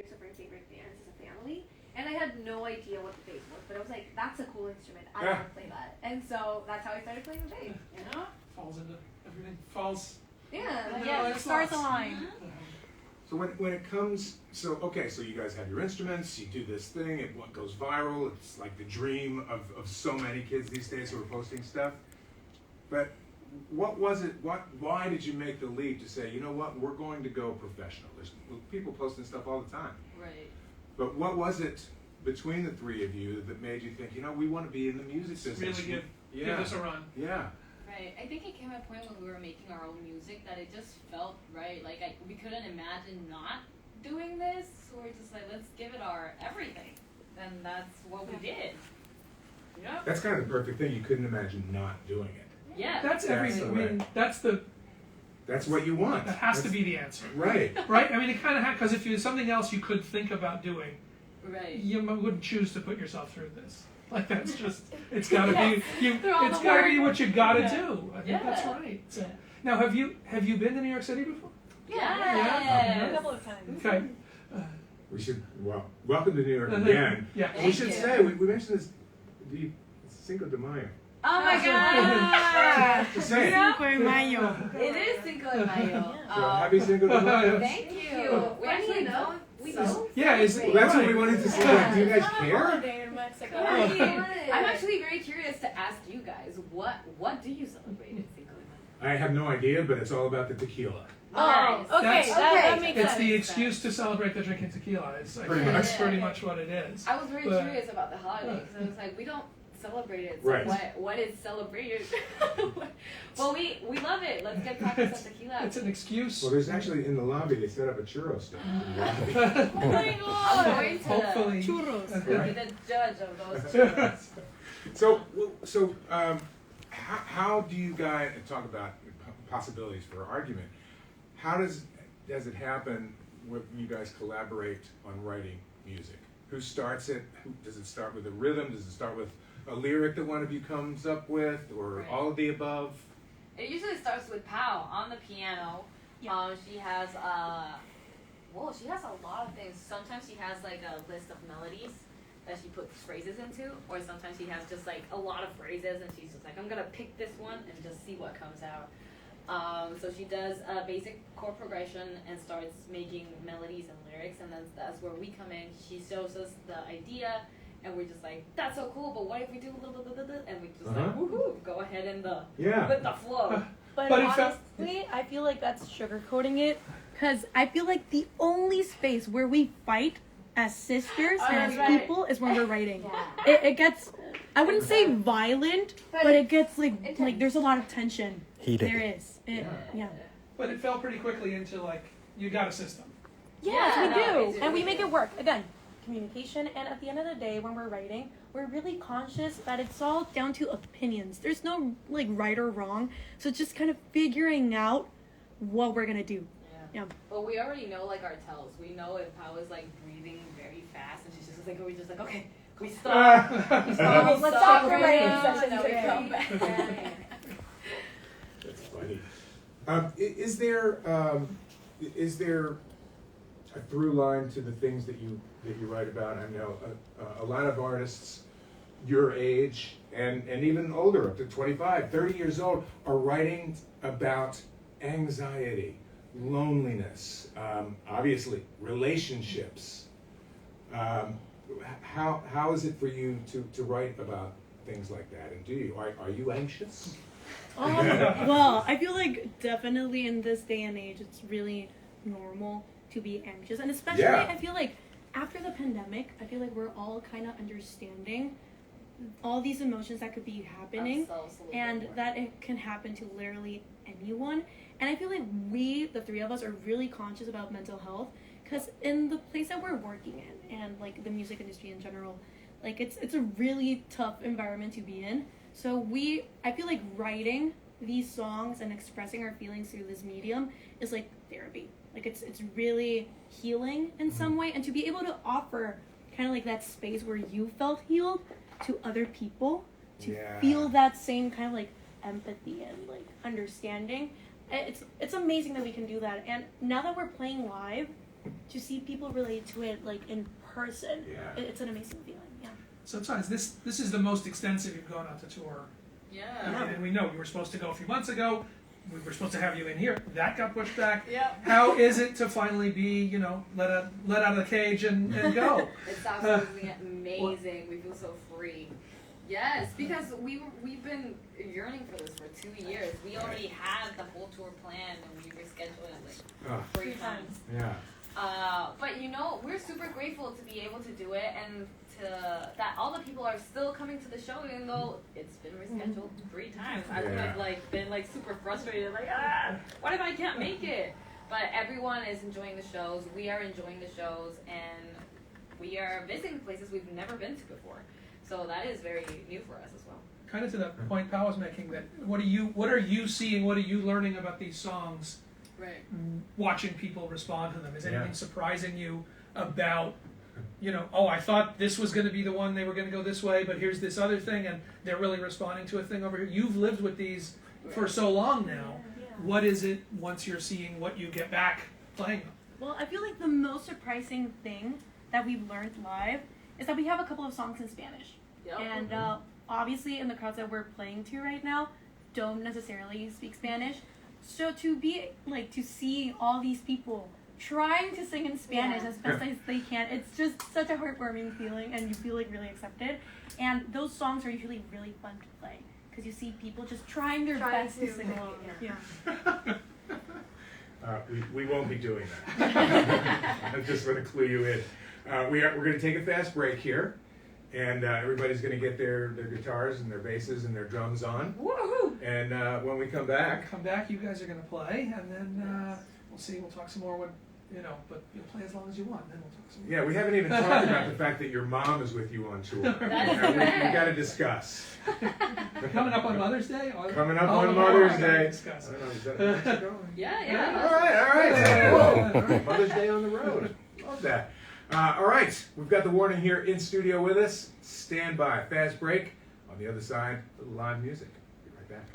lyrics of our favorite bands as a family. And I had no idea what the bass was, but I was like, that's a cool instrument. I want to play that. And so that's how I started playing the bass, you know? Falls into everything. Falls. Yeah, the stars align. So when it comes, so you guys have your instruments, you do this thing, it goes viral, it's like the dream of so many kids these days who are posting stuff. But what was it, why did you make the leap to say, you know what, we're going to go professional? There's people posting stuff all the time. Right. But what was it between the three of you that made you think, you know, we want to be in the music business? Really give this a run. Yeah. Right. I think it came at a point when we were making our own music that it just felt right. Like we couldn't imagine not doing this. So we're just like, let's give it our everything. And that's what we did. Yeah. That's kind of the perfect thing. You couldn't imagine not doing it. Yeah. That's everything. I mean, that's what you want. That has to be the answer. Right. Right? I mean, it kind of because if there's something else you could think about doing, right, you wouldn't choose to put yourself through this. Like that's just, it's got to be, it's got to be what you got to do. I think that's right. So, now, have you been to New York City before? Yeah. A couple of times. Okay. We should, welcome to New York again. Yeah. We should say, we mentioned this, Cinco de Mayo. Oh my God! Just saying. Cinco de Mayo. It is Cinco de Mayo. So happy Cinco de Mayo. Thank you. We actually know. We know. Yeah, Well, that's what we wanted to say. Like, do you guys care? Holiday in Mexico. I'm actually very curious to ask you guys, what do you celebrate at Cinco de Mayo? I have no idea, but it's all about the tequila. Oh, okay, that makes It's sense. the excuse to celebrate the drinking tequila. It's like, Pretty much. that's pretty much what it is. I was very curious about the holiday because I was like, we don't celebrate it. So Right. what is celebrated? Well, we love it. Let's get tacos of tequila. It's an excuse. Well, there's actually, in the lobby, they set up a churro stand in the lobby. Oh my God! I'm going to Hopefully. Churros. be the judge of those churros. So, how do you guys talk about possibilities for argument? How does it happen when you guys collaborate on writing music? Who starts it? Does it start with a rhythm? Does it start with a lyric that one of you comes up with, or all of the above? It usually starts with Pau on the piano. Yeah. She has she has a lot of things. Sometimes she has like a list of melodies that she puts phrases into, or sometimes she has just like a lot of phrases and she's just like, I'm gonna pick this one and just see what comes out. So she does a basic chord progression and starts making melodies and lyrics, and then that's where we come in. She shows us the idea, and we're just like, that's so cool, but what if we do blah, blah, blah, blah, blah, and we just like, woohoo, go ahead and with the flow. But honestly, I feel like that's sugarcoating it, because I feel like the only space where we fight as sisters and as people is when we're writing. It gets, I wouldn't say violent, but it gets like there's a lot of tension. Heated. There is. But it fell pretty quickly into like, you got a system. Yes, we do. And we make it work. Again, communication. And at the end of the day, when we're writing, we're really conscious that it's all down to opinions. There's no like right or wrong. So it's just kind of figuring out what we're going to do. Yeah. But we already know like our tells. We know if Pau is like breathing very fast and she's just like, we're just like, okay, we stop. Let's stop the writing session and we come back. That's funny. Is there a through line to the things that you write about? I know a lot of artists your age and even older, up to 25, 30 years old, are writing about anxiety, loneliness, obviously relationships. How is it for you to write about things like that? And are you anxious? Well, I feel like definitely in this day and age, it's really normal to be anxious. And especially, I feel like after the pandemic, I feel like we're all kind of understanding all these emotions that could be happening and that it can happen to literally anyone. And I feel like we, the three of us, are really conscious about mental health because in the place that we're working in and like the music industry in general, like it's a really tough environment to be in. So I feel like writing these songs and expressing our feelings through this medium is like therapy. Like it's really healing in some way, and to be able to offer kind of like that space where you felt healed to other people, to feel that same kind of like empathy and like understanding. It's amazing that we can do that. And now that we're playing live, to see people relate to it like in person, Yeah. it's an amazing feeling. Yeah. So Tons, this is the most extensive you've gone on to tour. Yeah. And we know you were supposed to go a few months ago. We were supposed to have you in here. That got pushed back. Yep. How is it to finally be, let out of the cage and go? It's absolutely amazing. We feel so free. Yes, because we've been yearning for this for 2 years. We already had the whole tour planned and we rescheduled it like 3 times. Yeah. But we're super grateful to be able to do it and that all the people are still coming to the show even though it's been rescheduled 3 times. I would have been super frustrated, what if I can't make it? But everyone is enjoying the shows. We are enjoying the shows and we are visiting places we've never been to before. So that is very new for us as well. Kind of to that point Pal was making, that what are you seeing, what are you learning about these songs? Right. Watching people respond to them. Is anything Yeah. surprising you about, I thought this was going to be the one, they were going to go this way, but here's this other thing, and they're really responding to a thing over here. You've lived with these for so long now. Yeah. What is it once you're seeing what you get back playing them? Well, I feel like the most surprising thing that we've learned live is that we have a couple of songs in Spanish. Yep. And obviously in the crowds that we're playing to right now don't necessarily speak Spanish. So to see all these people trying to sing in Spanish as best as they can, it's just such a heartwarming feeling and you feel really accepted. And those songs are usually really fun to play because you see people just trying their best to sing along. Yeah. We won't be doing that. I just want to clue you in. We're going to take a fast break here, and everybody's going to get their guitars and their basses and their drums on. Woohoo! And when we come back, You guys are going to play, and then we'll talk some more but you'll play as long as you want, and then we'll talk some more. yeah, we haven't even talked about the fact that your mom is with you on tour. That is we correct. got to discuss. Coming up on Mother's Day? Coming up on Oh, Mother's I Day. gotta discuss. I don't know, is that where it's going? Yeah. All right. Yeah. Whoa. Mother's Day on the road. Love that. All right, we've got the Warning here in studio with us. Stand by. Fast break. On the other side, a little live music. Be right back.